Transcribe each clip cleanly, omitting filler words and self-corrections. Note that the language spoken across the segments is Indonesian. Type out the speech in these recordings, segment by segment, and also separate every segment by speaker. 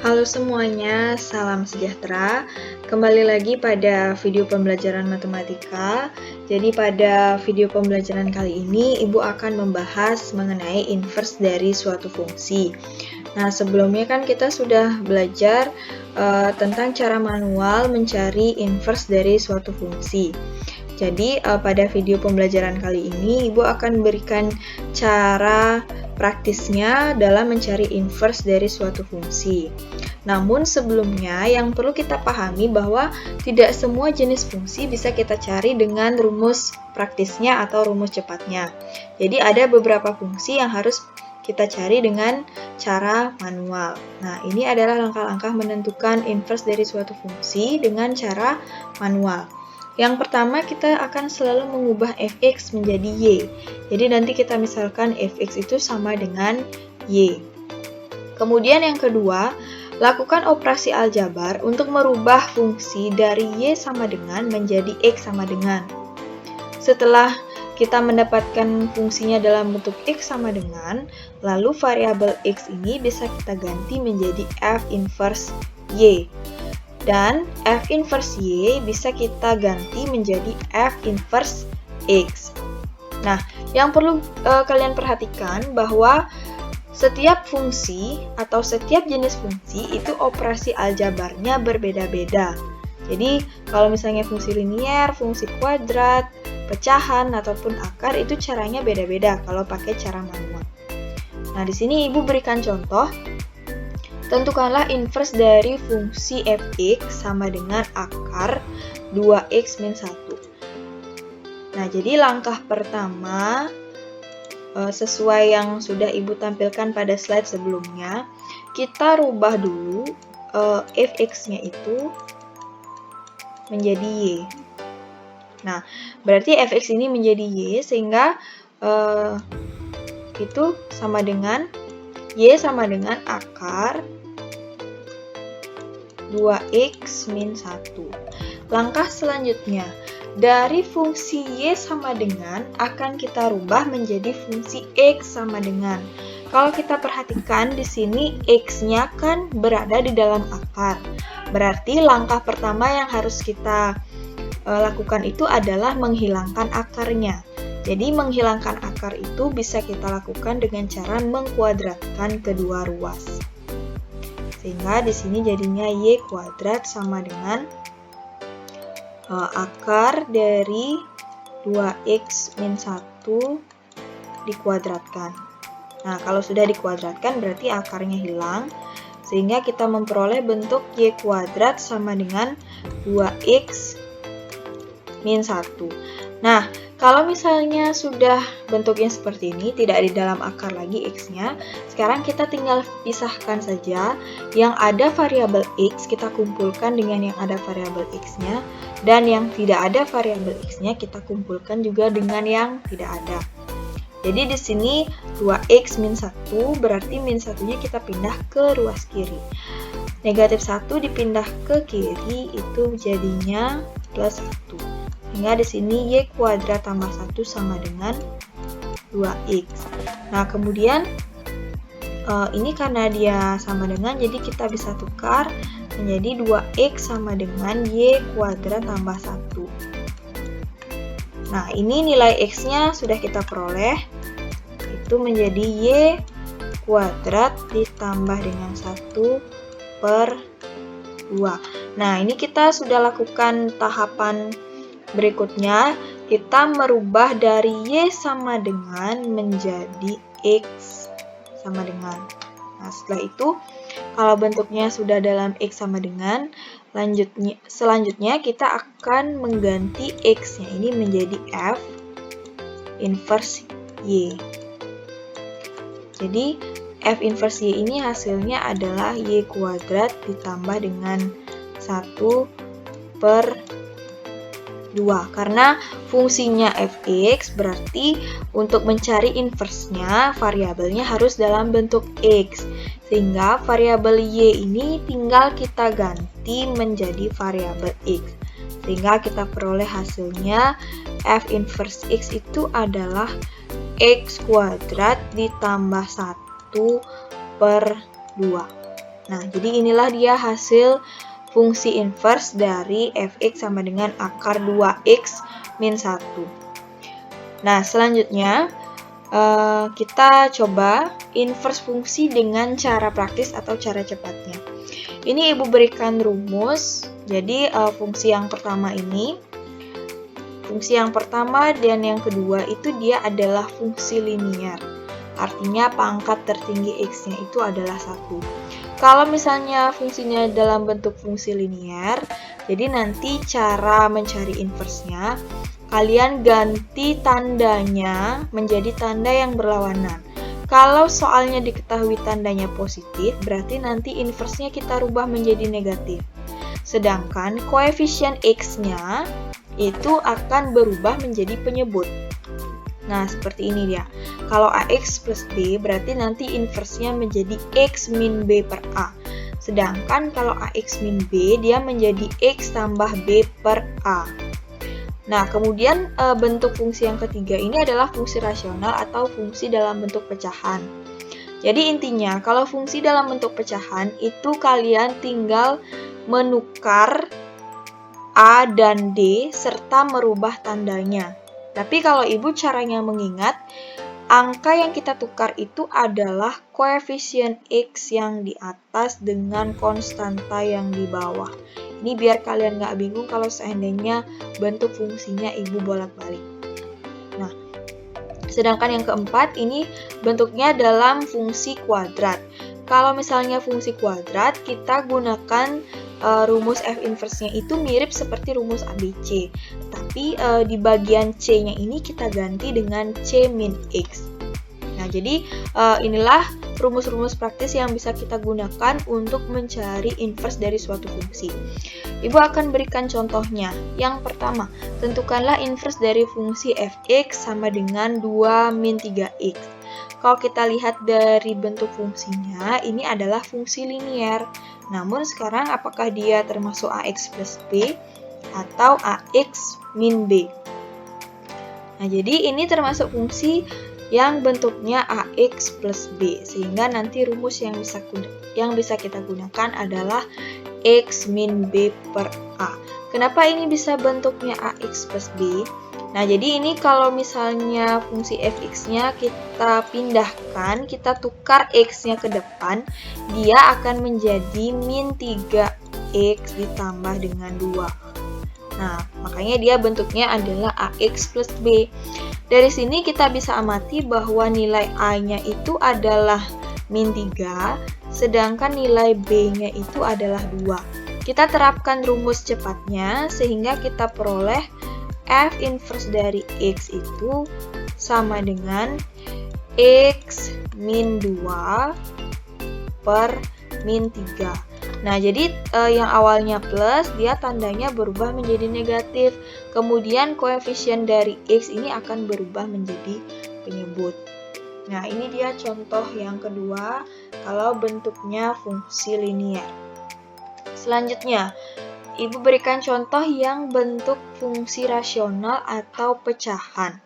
Speaker 1: Halo semuanya, salam sejahtera. Kembali lagi pada video pembelajaran matematika. Jadi pada video pembelajaran kali ini, Ibu akan membahas mengenai inverse dari suatu fungsi. Nah, sebelumnya kan kita sudah belajar tentang cara manual mencari inverse dari suatu fungsi. Jadi pada video pembelajaran kali ini, Ibu akan berikan cara praktisnya dalam mencari inverse dari suatu fungsi. Namun sebelumnya yang perlu kita pahami bahwa tidak semua jenis fungsi bisa kita cari dengan rumus praktisnya atau rumus cepatnya. Jadi ada beberapa fungsi yang harus kita cari dengan cara manual. Nah, ini adalah langkah-langkah menentukan inverse dari suatu fungsi dengan cara manual. Yang pertama, kita akan selalu mengubah fx menjadi y. Jadi nanti kita misalkan fx itu sama dengan y. Kemudian yang kedua, lakukan operasi aljabar untuk merubah fungsi dari y sama dengan menjadi x sama dengan. Setelah kita mendapatkan fungsinya dalam bentuk x sama dengan, lalu variabel x ini bisa kita ganti menjadi f inverse y. Dan f inverse y bisa kita ganti menjadi f inverse x. Nah, yang perlu kalian perhatikan bahwa setiap fungsi atau setiap jenis fungsi itu operasi aljabarnya berbeda-beda. Jadi, kalau misalnya fungsi linier, fungsi kuadrat, pecahan, ataupun akar itu caranya beda-beda kalau pakai cara manual. Nah, di sini Ibu berikan contoh. Tentukanlah inverse dari fungsi fx sama dengan akar 2x min 1. Nah, jadi langkah pertama, sesuai yang sudah Ibu tampilkan pada slide sebelumnya, kita rubah dulu fx-nya itu menjadi y. Nah, berarti fx ini menjadi y, sehingga itu sama dengan y sama dengan akar 2x min 1. Langkah selanjutnya, dari fungsi y sama dengan akan kita rubah menjadi fungsi x sama dengan. Kalau kita perhatikan di sini x-nya kan berada di dalam akar. Berarti langkah pertama yang harus kita lakukan itu adalah menghilangkan akarnya. Jadi menghilangkan akar itu bisa kita lakukan dengan cara mengkuadratkan kedua ruas. Sehingga di sini jadinya y kuadrat sama dengan akar dari 2x min 1 dikuadratkan. Nah, kalau sudah dikuadratkan berarti akarnya hilang, sehingga kita memperoleh bentuk y kuadrat sama dengan 2x min 1. Nah, kalau misalnya sudah bentuknya seperti ini, tidak di dalam akar lagi x-nya, sekarang kita tinggal pisahkan saja. Yang ada variabel x kita kumpulkan dengan yang ada variabel x-nya, dan yang tidak ada variabel x-nya kita kumpulkan juga dengan yang tidak ada. Jadi di sini 2x min 1 berarti min 1-nya kita pindah ke ruas kiri. Negatif 1 dipindah ke kiri itu jadinya plus 1. Sehingga di sini y kuadrat tambah 1 sama dengan 2x. Nah, kemudian ini karena dia sama dengan, jadi kita bisa tukar menjadi 2x sama dengan y kuadrat tambah 1. Nah, ini nilai x-nya sudah kita peroleh. Itu menjadi y kuadrat ditambah dengan 1 per 2. Nah, ini kita sudah lakukan tahapan berikutnya, kita merubah dari y sama dengan menjadi x sama dengan. Nah, setelah itu, kalau bentuknya sudah dalam x sama dengan, selanjutnya kita akan mengganti x-nya ini menjadi f inverse y. Jadi, f inverse y ini hasilnya adalah y kuadrat ditambah dengan 1 per 2. Karena fungsinya fx berarti untuk mencari inverse-nya variabelnya harus dalam bentuk x. Sehingga variabel y ini tinggal kita ganti menjadi variabel x. Sehingga kita peroleh hasilnya f inverse x itu adalah x kuadrat ditambah 1 per 2. Nah, jadi inilah dia hasil fungsi inverse dari fx sama dengan akar 2x min 1. Nah, selanjutnya kita coba inverse fungsi dengan cara praktis atau cara cepatnya. Ini Ibu berikan rumus. Jadi fungsi yang pertama dan yang kedua itu dia adalah fungsi linier. Artinya pangkat tertinggi x-nya itu adalah 1. Kalau misalnya fungsinya dalam bentuk fungsi linier, jadi nanti cara mencari inverse-nya, kalian ganti tandanya menjadi tanda yang berlawanan. Kalau soalnya diketahui tandanya positif, berarti nanti inverse-nya kita rubah menjadi negatif. Sedangkan koefisien x-nya itu akan berubah menjadi penyebut. Nah, seperti ini dia. Kalau AX plus B, berarti nanti inverse-nya menjadi X min B per A. Sedangkan kalau AX min B, dia menjadi X tambah B per A. Nah, kemudian bentuk fungsi yang ketiga ini adalah fungsi rasional atau fungsi dalam bentuk pecahan. Jadi intinya, kalau fungsi dalam bentuk pecahan, itu kalian tinggal menukar A dan D serta merubah tandanya. Tapi kalau Ibu caranya mengingat, angka yang kita tukar itu adalah koefisien X yang di atas dengan konstanta yang di bawah. Ini biar kalian nggak bingung kalau seandainya bentuk fungsinya Ibu bolak-balik. Nah, sedangkan yang keempat ini bentuknya dalam fungsi kuadrat. Kalau misalnya fungsi kuadrat, kita gunakan rumus F inverse-nya itu mirip seperti rumus ABC. Tapi di bagian C-nya ini kita ganti dengan C min X. Nah, jadi inilah rumus-rumus praktis yang bisa kita gunakan untuk mencari inverse dari suatu fungsi. Ibu akan berikan contohnya. Yang pertama, tentukanlah inverse dari fungsi fx sama dengan 2 min 3x. Kalau kita lihat dari bentuk fungsinya, ini adalah fungsi linier. Namun sekarang apakah dia termasuk AX plus B atau AX min B? Nah, jadi ini termasuk fungsi yang bentuknya AX plus B. Sehingga nanti rumus yang bisa kita gunakan adalah X min B per A. Kenapa ini bisa bentuknya AX plus B? Nah, jadi ini kalau misalnya fungsi fx-nya kita pindahkan, kita tukar x-nya ke depan, dia akan menjadi min 3x ditambah dengan 2. Nah, makanya dia bentuknya adalah ax plus b. Dari sini kita bisa amati bahwa nilai a-nya itu adalah min 3, sedangkan nilai b-nya itu adalah 2. Kita terapkan rumus cepatnya sehingga kita peroleh F inverse dari X itu sama dengan X min 2 per min 3. Nah, jadi yang awalnya plus, dia tandanya berubah menjadi negatif. Kemudian koefisien dari X ini akan berubah menjadi penyebut. Nah, ini dia contoh yang kedua kalau bentuknya fungsi linier. Selanjutnya, Ibu berikan contoh yang bentuk fungsi rasional atau pecahan.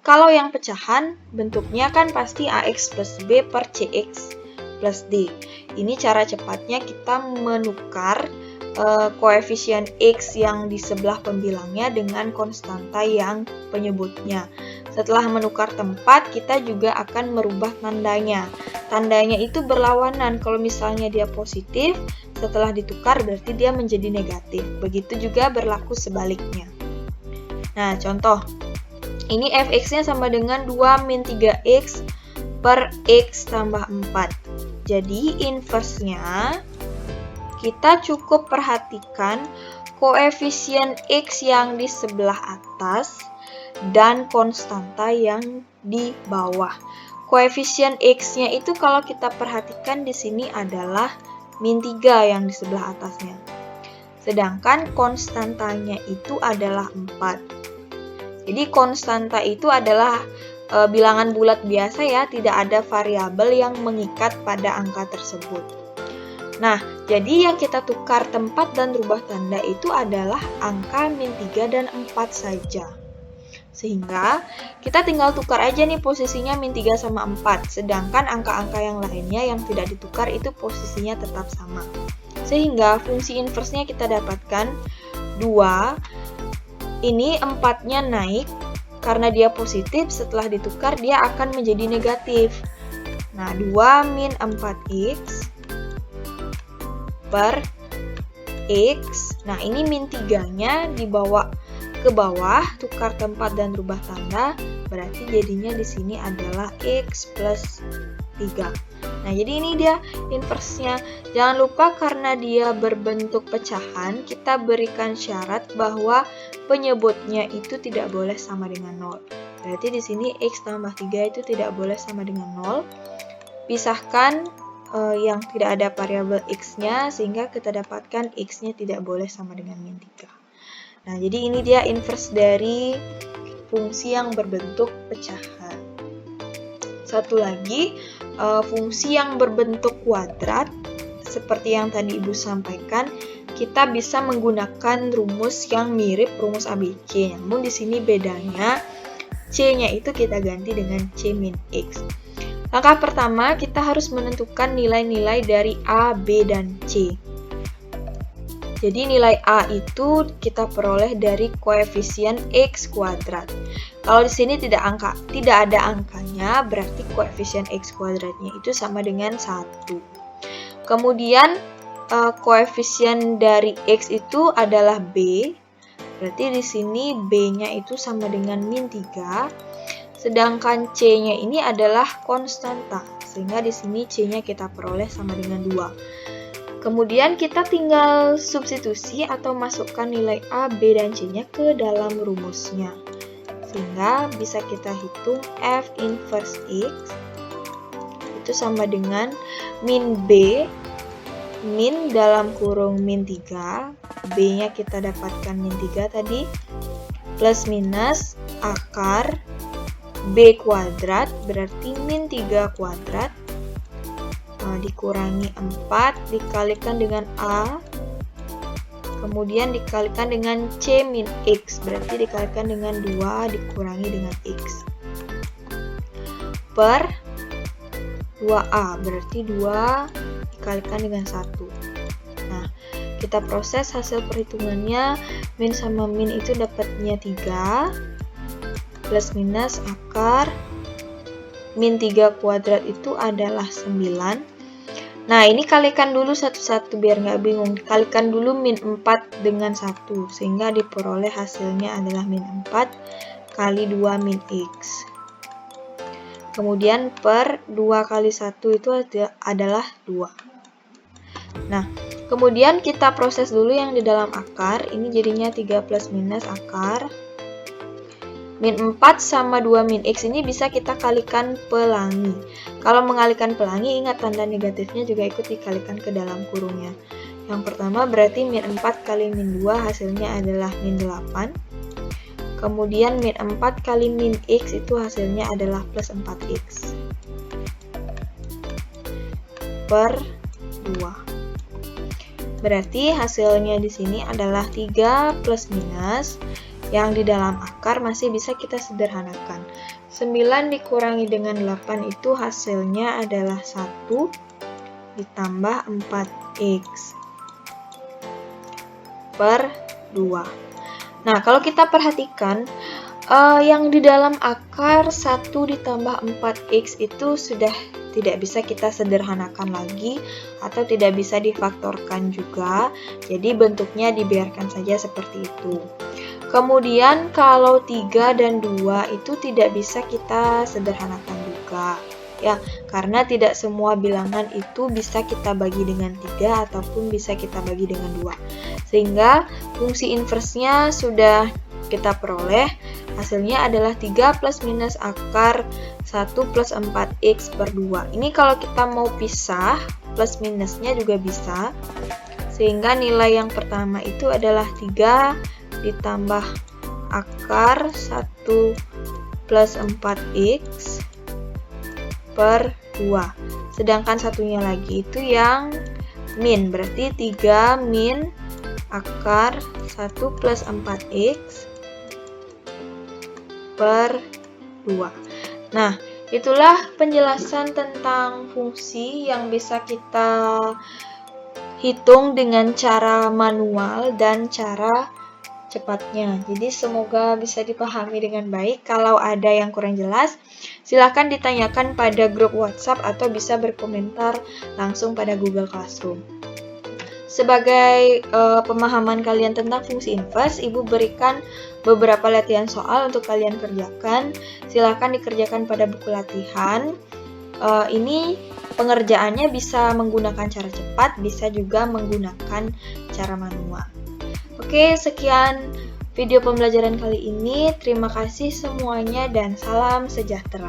Speaker 1: Kalau yang pecahan, bentuknya kan pasti AX plus B per CX plus D. Ini cara cepatnya kita menukar koefisien X yang di sebelah pembilangnya dengan konstanta yang penyebutnya. Setelah menukar tempat, kita juga akan merubah tandanya. Tandanya itu berlawanan. Kalau misalnya dia positif, setelah ditukar berarti dia menjadi negatif. Begitu juga berlaku sebaliknya. Nah, contoh. Ini fx-nya sama dengan 2 min 3x per x tambah 4. Jadi, inverse-nya kita cukup perhatikan koefisien x yang di sebelah atas dan konstanta yang di bawah. Koefisien x-nya itu kalau kita perhatikan di sini adalah min 3 yang di sebelah atasnya. Sedangkan konstantanya itu adalah 4. Jadi konstanta itu adalah bilangan bulat biasa ya, tidak ada variabel yang mengikat pada angka tersebut. Nah, jadi yang kita tukar tempat dan rubah tanda itu adalah angka min 3 dan 4 saja. Sehingga kita tinggal tukar aja nih posisinya min 3 sama 4. Sedangkan angka-angka yang lainnya yang tidak ditukar itu posisinya tetap sama. Sehingga fungsi inversenya kita dapatkan 2. Ini 4-nya naik. Karena dia positif, setelah ditukar dia akan menjadi negatif. Nah, 2 min 4x per x. Nah, ini min 3-nya dibawa ke bawah, tukar tempat dan rubah tanda, berarti jadinya di sini adalah x plus 3. Nah, jadi ini dia inversnya. Jangan lupa karena dia berbentuk pecahan, kita berikan syarat bahwa penyebutnya itu tidak boleh sama dengan 0. Berarti di sini x tambah 3 itu tidak boleh sama dengan 0. Pisahkan yang tidak ada variabel x-nya, sehingga kita dapatkan x-nya tidak boleh sama dengan min 3. Nah, jadi ini dia inverse dari fungsi yang berbentuk pecahan. Satu lagi, fungsi yang berbentuk kuadrat, seperti yang tadi Ibu sampaikan, kita bisa menggunakan rumus yang mirip rumus ABC. Namun di sini bedanya, C-nya itu kita ganti dengan C min X. Langkah pertama, kita harus menentukan nilai-nilai dari A, B, dan C. Jadi nilai A itu kita peroleh dari koefisien X kuadrat. Kalau di sini tidak ada angkanya, berarti koefisien X kuadratnya itu sama dengan 1. Kemudian koefisien dari X itu adalah B. Berarti di sini B-nya itu sama dengan min 3. Sedangkan C-nya ini adalah konstanta. Sehingga di sini C-nya kita peroleh sama dengan 2. Kemudian kita tinggal substitusi atau masukkan nilai A, B, dan C-nya ke dalam rumusnya. Sehingga bisa kita hitung F inverse X itu sama dengan min B, min dalam kurung min 3, B-nya kita dapatkan min 3 tadi, plus minus akar B kuadrat, berarti min 3 kuadrat, dikurangi 4, dikalikan dengan A, kemudian dikalikan dengan C min X, berarti dikalikan dengan 2, dikurangi dengan X, per 2A, berarti 2 dikalikan dengan 1. Nah, kita proses hasil perhitungannya, min sama min itu dapatnya 3, plus minus akar min 3 kuadrat itu adalah 9. Nah, ini kalikan dulu satu-satu biar nggak bingung. Kalikan dulu min 4 dengan 1, sehingga diperoleh hasilnya adalah min 4 kali 2 min X. Kemudian per 2 kali 1 itu adalah 2. Nah, kemudian kita proses dulu yang di dalam akar. Ini jadinya 3 plus minus akar min 4 sama 2 min X ini bisa kita kalikan pelangi. Kalau mengalikan pelangi, ingat tanda negatifnya juga ikut dikalikan ke dalam kurungnya. Yang pertama berarti min 4 kali min 2 hasilnya adalah min 8. Kemudian min 4 kali min X itu hasilnya adalah plus 4X. Per 2. Berarti hasilnya di sini adalah 3 plus minus. Yang di dalam akar masih bisa kita sederhanakan. 9 dikurangi dengan 8 itu hasilnya adalah 1 ditambah 4X per 2. Nah, kalau kita perhatikan, yang di dalam akar 1 ditambah 4X itu sudah tidak bisa kita sederhanakan lagi atau tidak bisa difaktorkan juga. Jadi bentuknya dibiarkan saja seperti itu. Kemudian kalau 3 dan 2 itu tidak bisa kita sederhanakan juga. Ya, karena tidak semua bilangan itu bisa kita bagi dengan 3 ataupun bisa kita bagi dengan 2. Sehingga fungsi inversnya sudah kita peroleh. Hasilnya adalah 3 plus minus akar 1 plus 4X per 2. Ini kalau kita mau pisah, plus minusnya juga bisa. Sehingga nilai yang pertama itu adalah 3 ditambah akar 1 plus 4X per 2. Sedangkan satunya lagi itu yang min, berarti 3 min akar 1 plus 4X per 2. Nah, itulah penjelasan tentang fungsi yang bisa kita hitung dengan cara manual dan cara cepatnya. Jadi semoga bisa dipahami dengan baik. Kalau ada yang kurang jelas, silakan ditanyakan pada grup WhatsApp atau bisa berkomentar langsung pada Google Classroom. Sebagai pemahaman kalian tentang fungsi inverse, Ibu berikan beberapa latihan soal untuk kalian kerjakan. Silakan dikerjakan pada buku latihan. Ini pengerjaannya bisa menggunakan cara cepat, bisa juga menggunakan cara manual. Oke, sekian video pembelajaran kali ini. Terima kasih semuanya dan salam sejahtera.